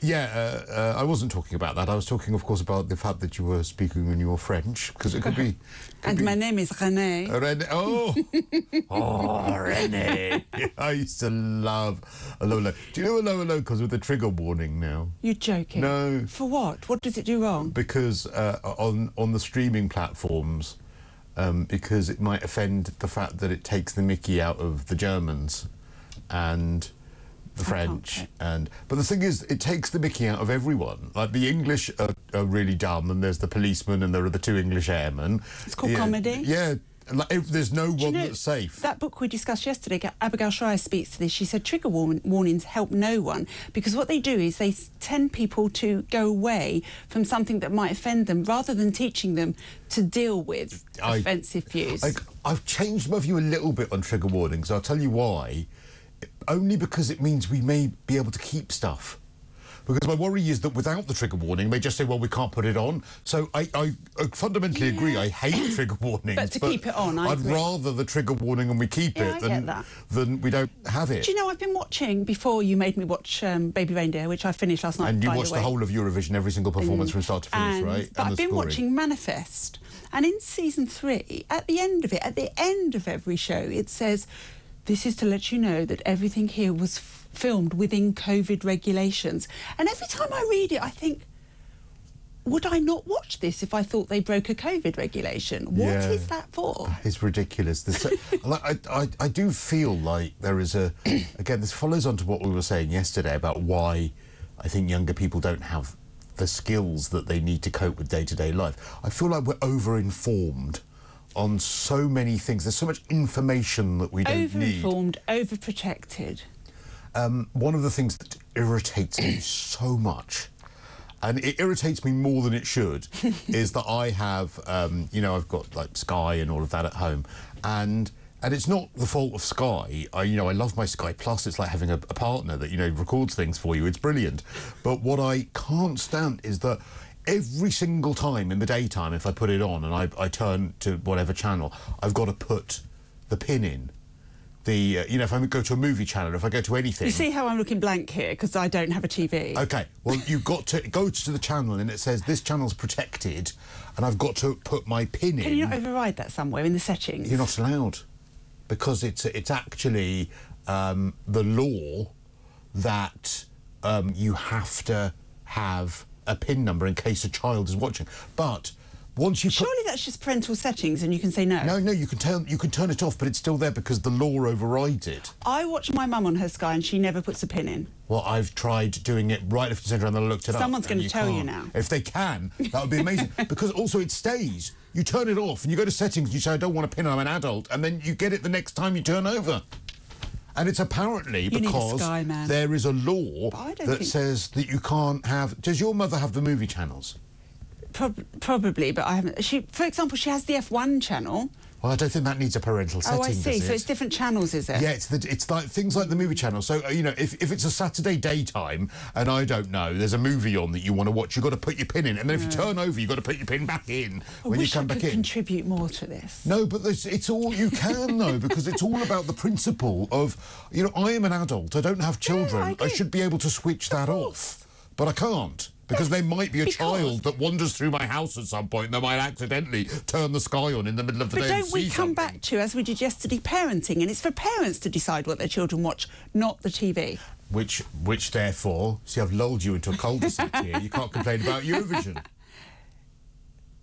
I wasn't talking about that. I was talking, of course, about the fact that you were speaking in your French, because it could be... My name is Renee. Renee. Oh! Oh, Renee. I used to love a low low. Do you know a lower low comes with a trigger warning now? You're joking? No. For what? What does it do wrong? Because on the streaming platforms, because it might offend the fact that it takes the mickey out of the Germans and the French, but the thing is, it takes the mickey out of everyone. Like, the English are really dumb, and there's the policeman, and there are the two English airmen. It's called comedy. Yeah, like, there's no one that's safe. That book we discussed yesterday, Abigail Shrier speaks to this. She said trigger warnings help no one, because what they do is they tend people to go away from something that might offend them, rather than teaching them to deal with offensive views. I've changed my view a little bit on trigger warnings. I'll tell you why. Only because it means we may be able to keep stuff. Because my worry is that without the trigger warning, they just say, well, we can't put it on. So I fundamentally agree. I hate trigger warnings. But to keep it on, I'd rather the trigger warning and we keep it than we don't have it. Do you know, I've been watching, before you made me watch Baby Reindeer, which I finished last night, and you watched the whole of Eurovision, every single performance from start to finish, right? But I've been watching Manifest. And in season 3, at the end of it, at the end of every show, it says, this is to let you know that everything here was filmed within COVID regulations. And every time I read it, I think, would I not watch this if I thought they broke a COVID regulation? What is that for? It's ridiculous. I do feel like there is a... Again, this follows on to what we were saying yesterday about why I think younger people don't have the skills that they need to cope with day-to-day life. I feel like we're over-informed on so many things. There's so much information that we don't need. Over-informed, over-protected. One of the things that irritates me so much, and it irritates me more than it should, is that I have, you know, I've got like Sky and all of that at home, and it's not the fault of Sky. I love my Sky Plus. It's like having a partner that, you know, records things for you. It's brilliant. But what I can't stand is that every single time in the daytime, if I put it on and I turn to whatever channel, I've got to put the pin in. You know, if I go to a movie channel, if I go to anything... You see how I'm looking blank here, because I don't have a TV? OK, well, you've got to go to the channel and it says, this channel's protected, and I've got to put my pin in. Can you not override that somewhere in the settings? You're not allowed, because it's actually the law that you have to have a PIN number in case a child is watching. But once you surely that's just parental settings, and you can say no. No, you can turn it off, but it's still there because the law overrides it. I watch my mum on her Sky, and she never puts a pin in. Well, I've tried doing it right left and centre, and then I looked it up. Someone's going to tell you now. If they can, that would be amazing. Because also it stays. You turn it off, and you go to settings, and you say, I don't want a pin, I'm an adult, and then you get it the next time you turn over. And it's apparently because there is a law that says that you can't have... Does your mother have the movie channels? Probably, but I haven't... For example, she has the F1 channel. Well, I don't think that needs a parental setting, Oh, I see. does it? So it's different channels, is it? Yeah, it's like things like the movie channel. So, you know, if it's a Saturday daytime and I don't know, there's a movie on that you want to watch, you've got to put your pin in. And then if you turn over, you've got to put your pin back in when you come back in. I wish I could contribute more to this. No, but it's all you can, though, because it's all about the principle of, you know, I am an adult, I don't have children, I should be able to switch that off. But I can't. Because there might be a child that wanders through my house at some point that might accidentally turn the Sky on in the middle of the day. But don't we come back to, as we did yesterday, parenting, and it's for parents to decide what their children watch, not the TV. Which therefore, see, I've lulled you into a cul-de-sac here. You can't complain about Eurovision.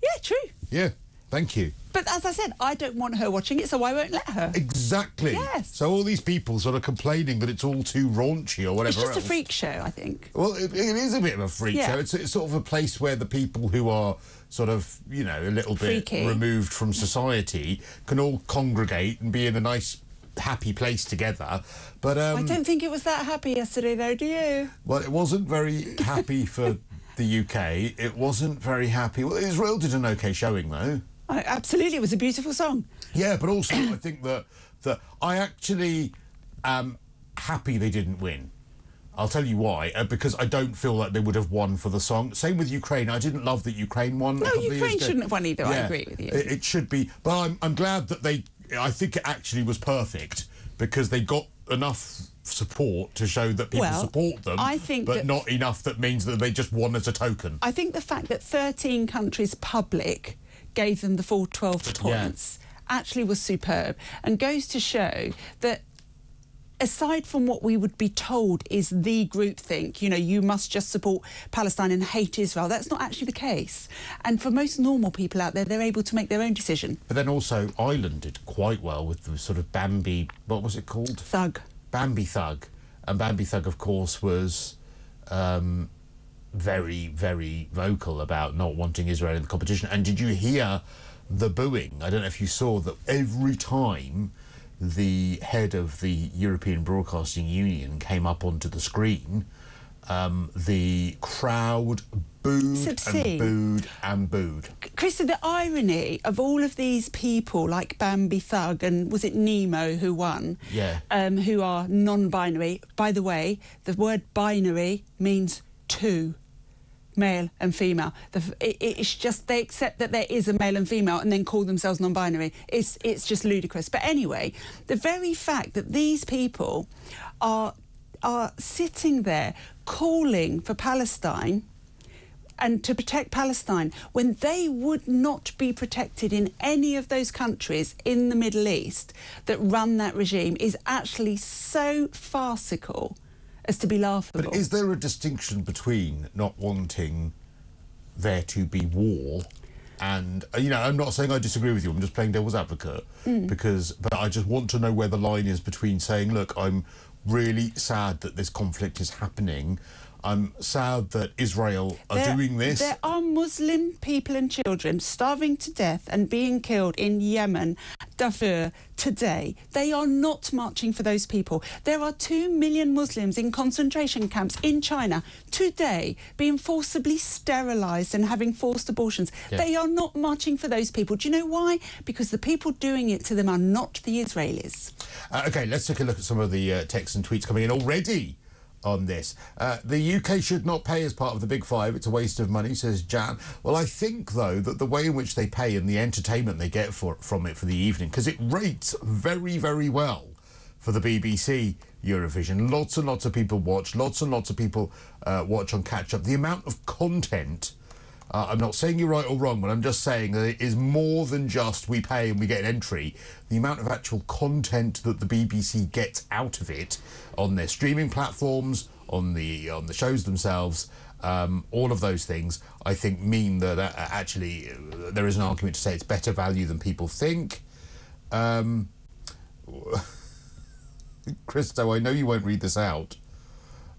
Yeah, true. Yeah, thank you. But as I said, I don't want her watching it, so I won't let her. Exactly. Yes. So all these people sort of complaining that it's all too raunchy or whatever else. It's just a freak show, I think. Well, it is a bit of a freak show. It's sort of a place where the people who are sort of, you know, a little bit removed from society can all congregate and be in a nice, happy place together. But I don't think it was that happy yesterday, though, do you? Well, it wasn't very happy for the UK. It wasn't very happy. Well, Israel did an OK showing, though. Absolutely, it was a beautiful song. Yeah, but also I think that I actually am happy they didn't win. I'll tell you why. Because I don't feel like they would have won for the song. Same with Ukraine. I didn't love that Ukraine won. No, Ukraine shouldn't have won either. Yeah, I agree with you. It should be. But I'm glad that they... I think it actually was perfect because they got enough support to show that people support them, I think but not enough that means that they just won as a token. I think the fact that 13 countries public gave them the full 12 points actually was superb, and goes to show that aside from what we would be told is the groupthink, you know, you must just support Palestine and hate Israel, that's not actually the case. And for most normal people out there, they're able to make their own decision. But then also Ireland did quite well with the sort of Bambi, what was it called? Thug. Bambi Thug. And Bambi Thug, of course, was very, very vocal about not wanting Israel in the competition. And did you hear the booing? I don't know if you saw that every time the head of the European Broadcasting Union came up onto the screen, the crowd booed and booed and booed. Cristo, the irony of all of these people like Bambi Thug and was it Nemo who won? Yeah. Who are non-binary. By the way, the word binary means two. Male and female. It's just they accept that there is a male and female and then call themselves non-binary. It's just ludicrous. But anyway, the very fact that these people are sitting there calling for Palestine and to protect Palestine when they would not be protected in any of those countries in the Middle East that run that regime is actually so farcical as to be laughable. But is there a distinction between not wanting there to be war and, you know, I'm not saying I disagree with you, I'm just playing devil's advocate, but I just want to know where the line is between saying, look, I'm really sad that this conflict is happening, I'm sad that Israel are doing this. There are Muslim people and children starving to death and being killed in Yemen, Darfur, today. They are not marching for those people. There are 2 million Muslims in concentration camps in China today being forcibly sterilised and having forced abortions. Yeah. They are not marching for those people. Do you know why? Because the people doing it to them are not the Israelis. OK, let's take a look at some of the texts and tweets coming in already on this. The UK should not pay as part of the Big Five. It's a waste of money, says Jan. Well, I think, though, that the way in which they pay and the entertainment they get from it for the evening, because it rates very, very well for the BBC Eurovision. Lots and lots of people watch. Lots and lots of people watch on catch-up. The amount of content, I'm not saying you're right or wrong, but I'm just saying that it is more than just we pay and we get an entry. The amount of actual content that the BBC gets out of it on their streaming platforms, on the shows themselves, all of those things, I think mean that actually there is an argument to say it's better value than people think. Cristo, I know you won't read this out.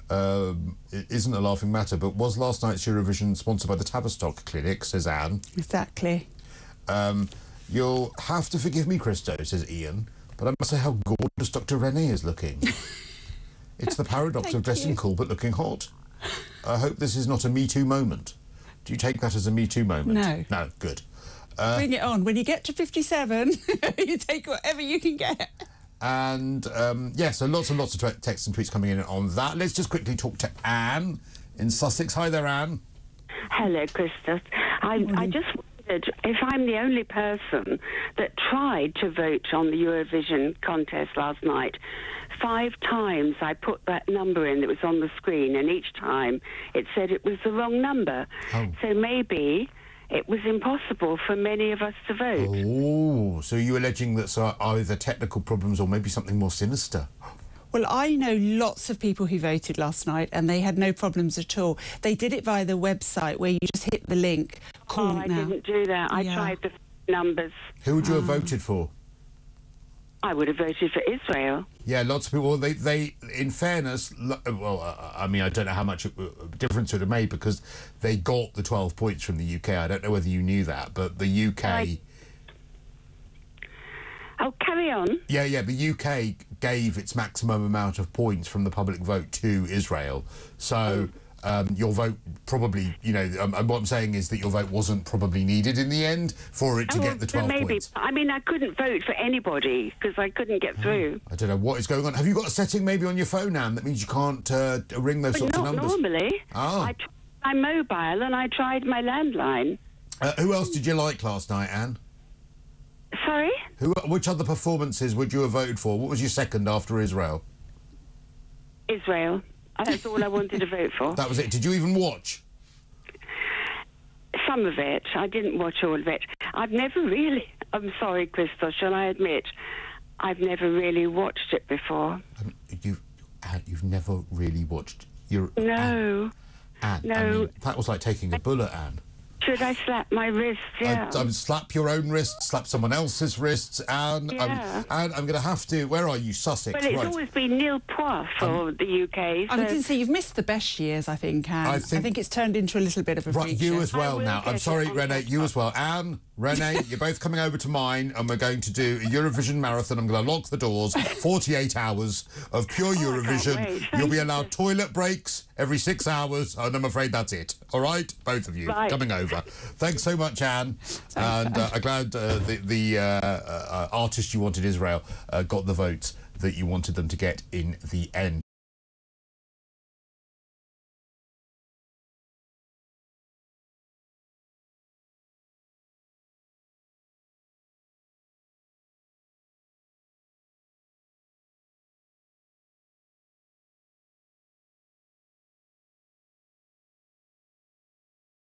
It isn't a laughing matter, but was last night's Eurovision sponsored by the Tavistock Clinic, says Anne. Exactly. You'll have to forgive me, Cristo, says Ian, but I must say how gorgeous Dr Renee is looking. It's the paradox of dressing cool but looking hot. I hope this is not a Me Too moment. Do you take that as a Me Too moment? No. No, good. Bring it on. When you get to 57, you take whatever you can get. And, yeah, so lots and lots of texts and tweets coming in on that. Let's just quickly talk to Anne in Sussex. Hi there, Anne. Hello, Cristo. I just wondered if I'm the only person that tried to vote on the Eurovision contest last night. 5 times I put that number in that was on the screen, and each time it said it was the wrong number. Oh. So maybe it was impossible for many of us to vote. Oh, so you're alleging that either technical problems or maybe something more sinister? Well, I know lots of people who voted last night and they had no problems at all. They did it via the website where you just hit the link. I didn't do that. I tried the numbers. Who would you have voted for? I would have voted for Israel. Yeah, lots of people. They in fairness, well, I mean, I don't know how much difference it would have made because they got the 12 points from the UK. I don't know whether you knew that, but the UK... Oh, carry on. Yeah, the UK gave its maximum amount of points from the public vote to Israel. So your vote probably, you know, what I'm saying is that your vote wasn't probably needed in the end for it to get the 12 points. I mean, I couldn't vote for anybody because I couldn't get through. I don't know what is going on. Have you got a setting maybe on your phone, Anne, that means you can't ring those sorts of numbers? Not normally. Oh. I tried my mobile and I tried my landline. Who else did you like last night, Anne? Sorry? Which other performances would you have voted for? What was your second after Israel? Israel. That's all I wanted to vote for. That was it. Did you even watch? Some of it. I didn't watch all of it. I've never really... I'm sorry, Cristo, shall I admit, I've never really watched it before. You've never really watched... No. Anne, No. I mean, that was like taking a bullet, Anne. Should I slap my wrists? Yeah. I would slap your own wrists, slap someone else's wrists, Anne. Yeah. Anne, I'm going to have to... Where are you? Sussex, Well, it's right. always been nil point for the UK. I So... was going to say, you've missed the best years, I think, Anne. I think it's turned into a little bit of a Right, freak you show. as well now. I'm sorry, Renee, you as well. Anne, Renee, you're both coming over to mine and we're going to do a Eurovision marathon. I'm going to lock the doors, 48 hours of pure Eurovision. You'll be allowed toilet breaks every 6 hours, and I'm afraid that's it. All right? Both of you coming over. Thanks so much, Anne. And I'm glad the artist you wanted, Israel, got the votes that you wanted them to get in the end.